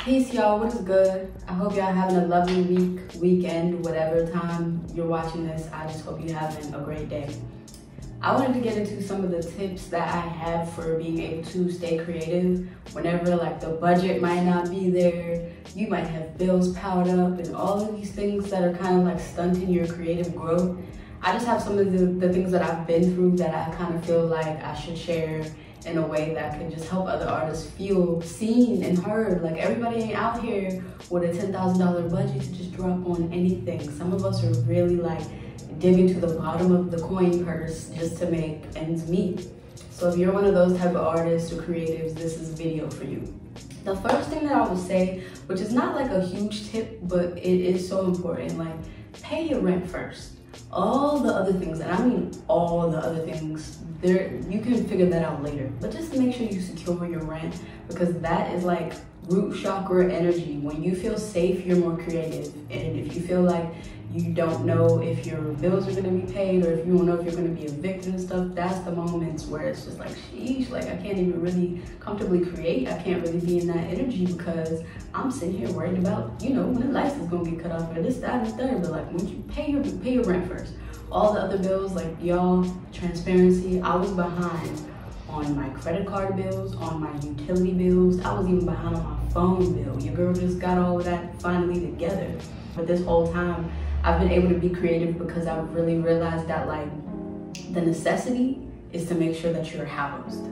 Peace, y'all. What is good? I hope y'all having a lovely weekend, whatever time you're watching this. I just hope you're having a great day. I wanted to get into some of the tips that I have for being able to stay creative whenever like the budget might not be there, you might have bills piled up and all of these things that are kind of like stunting your creative growth. I just have some of the things that I've been through that I kind of feel like I should share in a way that can just help other artists feel seen and heard. Like everybody ain't out here with a $10,000 budget to just drop on anything. Some of us are really like digging to the bottom of the coin purse just to make ends meet. So if you're one of those type of artists or creatives, this is video for you. The first thing that I would say, which is not like a huge tip, but it is so important, like pay your rent first. All the other things, and I mean all the other things, you can figure that out later, but just make sure you secure your rent, because that is like root chakra energy. When you feel safe, you're more creative. And if you feel like you don't know if your bills are gonna be paid or if you don't know if you're gonna be evicted and stuff, that's the moments where it's just like, sheesh, like I can't even really comfortably create. I can't really be in that energy because I'm sitting here worried about, you know, when the lights is gonna get cut off or this, that, and third. But like, when you pay your rent first, all the other bills, like y'all, transparency, I was behind on my credit card bills, on my utility bills. I was even behind on my phone bill. Your girl just got all of that finally together. But this whole time, I've been able to be creative because I've really realized that like the necessity is to make sure that you're housed.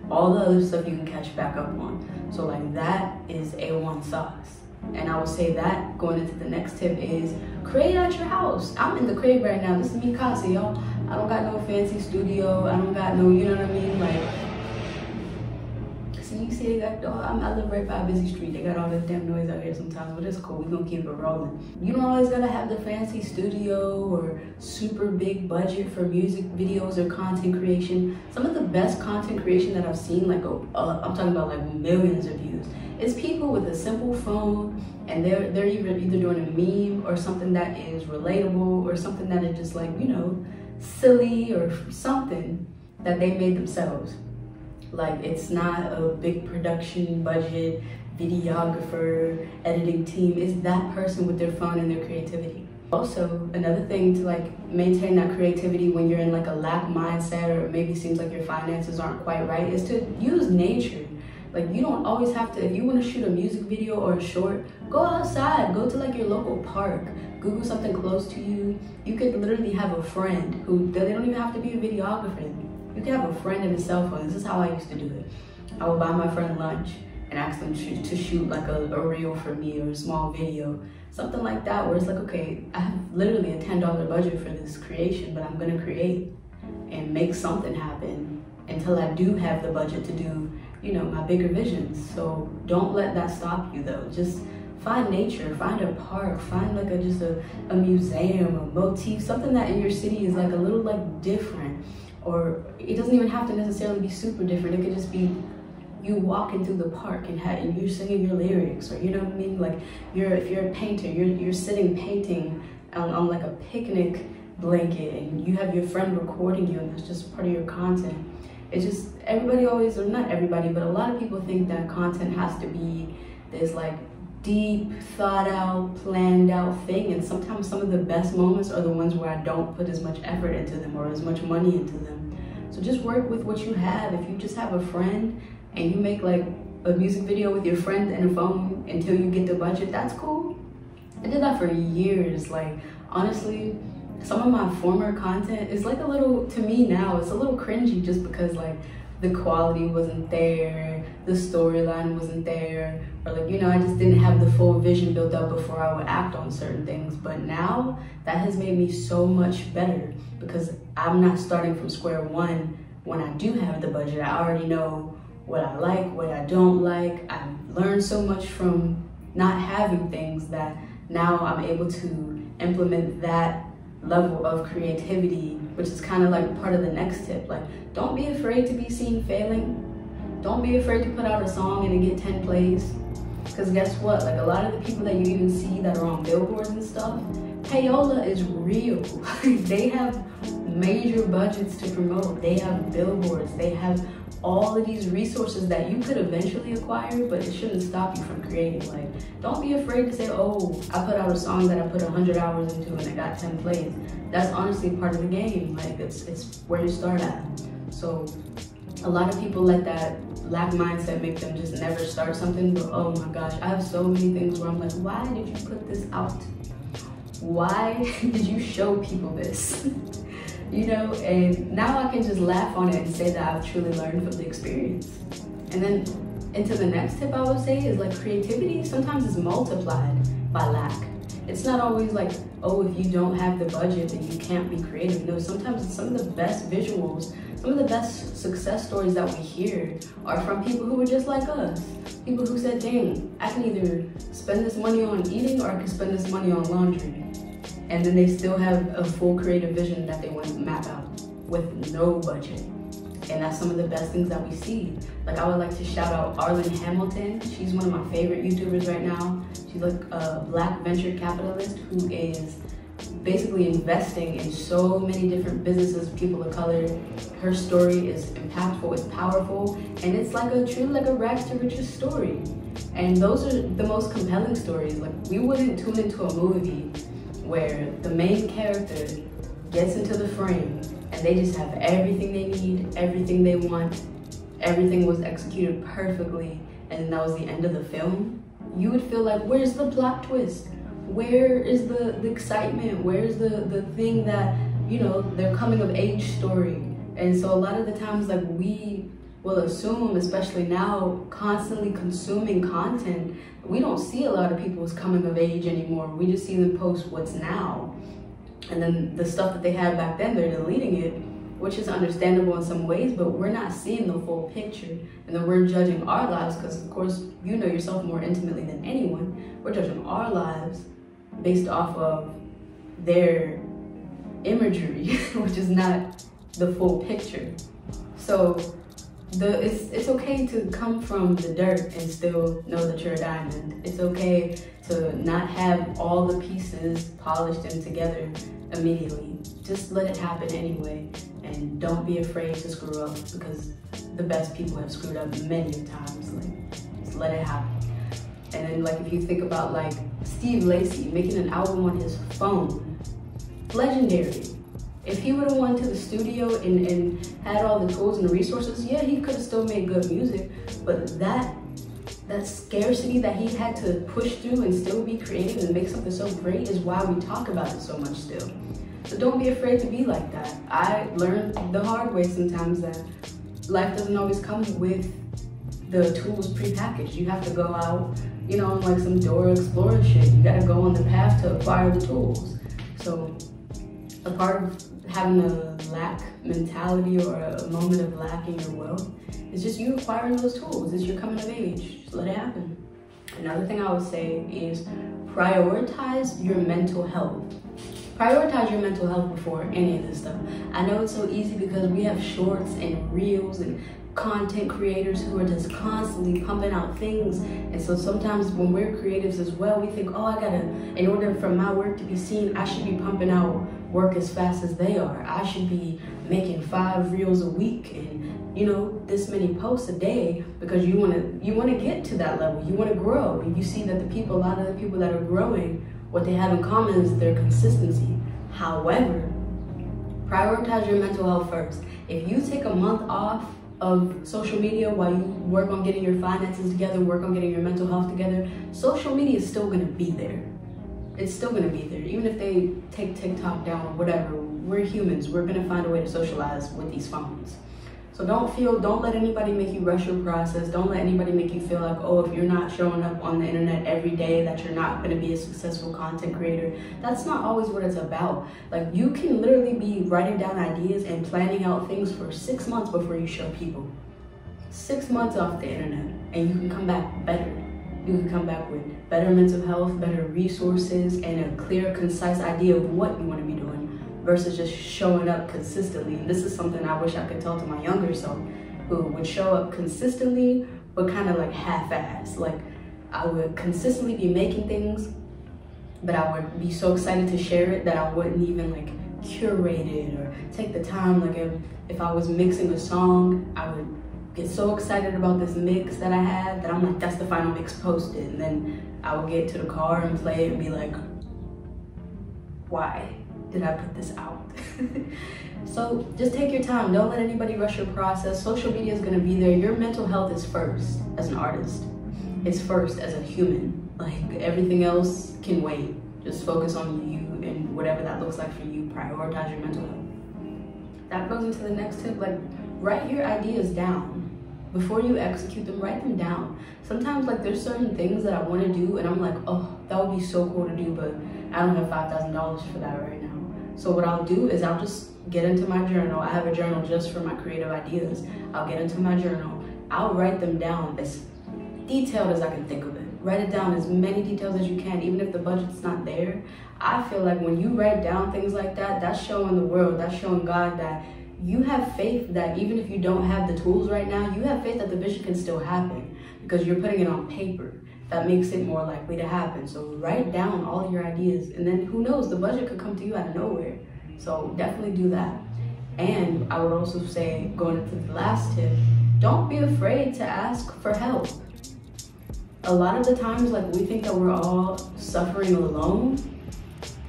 All the other stuff you can catch back up on. So like that is A1 sauce. And I would say that going into the next tip is create at your house. I'm in the crib right now. This is me, Casa, y'all. I don't got no fancy studio. I don't got no, you know what I mean? Like, see, you see, I live right by a busy street. They got all this damn noise out here sometimes, but it's cool. We're gonna keep it rolling. You don't always gotta have the fancy studio or super big budget for music videos or content creation. Some of the best content creation that I've seen, like I'm talking about like millions of views, is people with a simple phone and they're either doing a meme or something that is relatable or something that is just like, you know, silly or something that they made themselves. Like, it's not a big production budget, videographer, editing team. It's that person with their phone and their creativity. Also, another thing to like maintain that creativity when you're in like a lack mindset or maybe seems like your finances aren't quite right is to use nature. Like, you don't always have to, if you want to shoot a music video or a short, go outside, go to like your local park, Google something close to you. You could literally have a friend who, they don't even have to be a videographer. You can have a friend and a cell phone. This is how I used to do it. I would buy my friend lunch and ask them to shoot like a reel for me or a small video. Something like that where it's like, okay, I have literally a $10 budget for this creation, but I'm gonna create and make something happen until I do have the budget to do, you know, my bigger visions. So don't let that stop you though. Just find nature, find a park, find like just a museum, a motif, something that in your city is like a little like different. Or it doesn't even have to necessarily be super different. It could just be you walking through the park and you're singing your lyrics, or you know what I mean? Like if you're a painter, you're sitting painting on like a picnic blanket and you have your friend recording you and that's just part of your content. It's just, everybody always, or not everybody, but a lot of people think that content has to be this like deep, thought out, planned out thing. And sometimes some of the best moments are the ones where I don't put as much effort into them or as much money into them. So just work with what you have. If you just have a friend and you make like a music video with your friend and a phone until you get the budget, that's cool. I did that for years. Like, honestly, some of my former content is like a little, to me now, it's a little cringy just because like the quality wasn't there, the storyline wasn't there, or like, you know, I just didn't have the full vision built up before I would act on certain things. But now that has made me so much better because I'm not starting from square one when I do have the budget. I already know what I like, what I don't like. I've learned so much from not having things that now I'm able to implement that level of creativity, which is kind of like part of the next tip. Like, don't be afraid to be seen failing. Don't be afraid to put out a song and it get 10 plays. Because guess what? Like, a lot of the people that you even see that are on billboards and stuff, payola is real. They have major budgets to promote. They have billboards. They have all of these resources that you could eventually acquire, but it shouldn't stop you from creating. Like, don't be afraid to say, oh, I put out a song that I put 100 hours into and it got 10 plays. That's honestly part of the game. Like, it's where you start at. So a lot of people let that lack mindset make them just never start something, but oh my gosh, I have so many things where I'm like, why did you put this out? Why did you show people this? You know, and now I can just laugh on it and say that I've truly learned from the experience. And then into the next tip I would say is like creativity sometimes is multiplied by lack. It's not always like, oh, if you don't have the budget, then you can't be creative. No, sometimes it's some of the best visuals, some of the best success stories that we hear are from people who were just like us. People who said, dang, I can either spend this money on eating or I can spend this money on laundry. And then they still have a full creative vision that they want to map out with no budget. And that's some of the best things that we see. Like, I would like to shout out Arlen Hamilton. She's one of my favorite YouTubers right now. She's like a Black venture capitalist who is basically investing in so many different businesses, people of color. Her story is impactful, it's powerful, and it's like a truly like a rags to riches story. And those are the most compelling stories. Like, we wouldn't tune into a movie where the main character gets into the frame and they just have everything they need, everything they want, everything was executed perfectly, and that was the end of the film. You would feel like, where's the plot twist? Where is the excitement? Where's the thing that, you know, their coming of age story? And so a lot of the times, like, we will assume, especially now, constantly consuming content, we don't see a lot of people's coming of age anymore. We just see them post what's now. And then the stuff that they had back then, they're deleting it, which is understandable in some ways, but we're not seeing the full picture. And then we're judging our lives, because of course, you know yourself more intimately than anyone. We're judging our lives based off of their imagery, which is not the full picture. So it's okay to come from the dirt and still know that you're a diamond. It's okay to not have all the pieces polished and together immediately. Just let it happen anyway, and don't be afraid to screw up, because the best people have screwed up many times. Like, just let it happen. And then, like, if you think about like Steve Lacy making an album on his phone, legendary. If he would have went to the studio and had all the tools and the resources, yeah, he could have still made good music. But that scarcity that he had to push through and still be creative and make something so great is why we talk about it so much still. So don't be afraid to be like that. I learned the hard way sometimes that life doesn't always come with the tools prepackaged. You have to go out, you know, on like some Dora Explorer shit. You gotta go on the path to acquire the tools. So a part of having a lack mentality or a moment of lacking your wealth is just you acquiring those tools. It's your coming of age. Just let it happen. Another thing I would say is prioritize your mental health. Prioritize your mental health before any of this stuff. I know it's so easy because we have shorts and reels and content creators who are just constantly pumping out things. And so sometimes when we're creatives as well, we think, oh, in order for my work to be seen, I should be pumping out work as fast as they are. I should be making 5 reels a week and, you know, this many posts a day, because you want to get to that level. You want to grow. And you see that a lot of the people that are growing, what they have in common is their consistency. However, prioritize your mental health first. If you take a month off of social media while you work on getting your finances together, work on getting your mental health together, social media is still going to be there. It's still going to be there. Even if they take TikTok down or whatever, we're humans. We're going to find a way to socialize with these phones. So don't let anybody make you rush your process. Don't let anybody make you feel like, oh, if you're not showing up on the internet every day, that you're not going to be a successful content creator. That's not always what it's about. Like, you can literally be writing down ideas and planning out things for 6 months before you show people. 6 months off the internet, and you can come back better. You can come back with better mental health, better resources, and a clear, concise idea of what you want to be doing, versus just showing up consistently. And this is something I wish I could tell to my younger self, who would show up consistently, but kind of like half-assed. Like, I would consistently be making things, but I would be so excited to share it that I wouldn't even like curated or take the time. Like if I was mixing a song, I would get so excited about this mix that I had that I'm like, that's the final mix, posted. And then I would get to the car and play it and be like, why did I put this out? So just take your time. Don't let anybody rush your process. Social media is gonna be there. Your mental health is first as an artist. It's first as a human. Like everything else can wait. Just focus on you and whatever that looks like for you. Prioritize your mental health. That goes into the next tip. Like, write your ideas down. Before you execute them, write them down. Sometimes like there's certain things that I want to do and I'm like, oh, that would be so cool to do, but I don't have $5,000 for that right now. So what I'll do is I'll just get into my journal. I have a journal just for my creative ideas. I'll get into my journal. I'll write them down as detailed as I can think of it. Write it down as many details as you can, even if the budget's not there. I feel like when you write down things like that, that's showing the world, that's showing God that you have faith that even if you don't have the tools right now, you have faith that the vision can still happen because you're putting it on paper. That makes it more likely to happen. So write down all of your ideas, and then who knows, the budget could come to you out of nowhere. So definitely do that. And I would also say, going into the last tip, don't be afraid to ask for help. A lot of the times, like, we think that we're all suffering alone,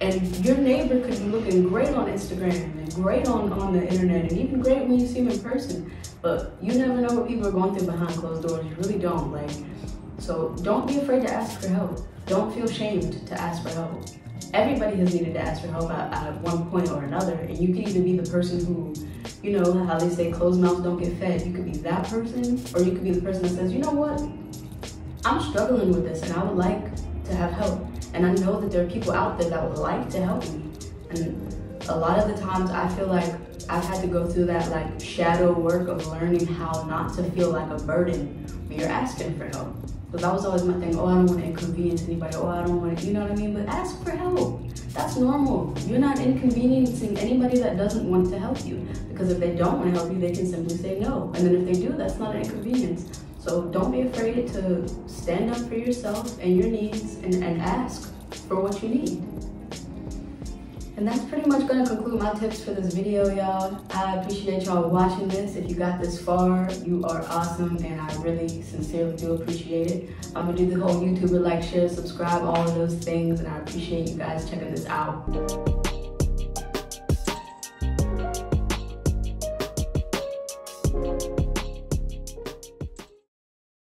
and your neighbor could be looking great on Instagram and great on the internet and even great when you see them in person, but you never know what people are going through behind closed doors. You really don't. Like, so don't be afraid to ask for help. Don't feel shamed to ask for help. Everybody has needed to ask for help at one point or another, and you could either be the person who, you know how they say closed mouths don't get fed. You could be that person, or you could be the person that says, you know what, I'm struggling with this and I would like to have help. And I know that there are people out there that would like to help me. And a lot of the times I feel like I've had to go through that like shadow work of learning how not to feel like a burden when you're asking for help. But that was always my thing. Oh, I don't want to inconvenience anybody. Oh, I don't want to, you know what I mean? But ask for help. That's normal. You're not inconveniencing anybody that doesn't want to help you. Because if they don't want to help you, they can simply say no. And then if they do, that's not an inconvenience. So don't be afraid to stand up for yourself and your needs and ask for what you need. And that's pretty much gonna conclude my tips for this video, y'all. I appreciate y'all watching this. If you got this far, you are awesome, and I really sincerely do appreciate it. I'm gonna do the whole YouTuber like, share, subscribe, all of those things, and I appreciate you guys checking this out.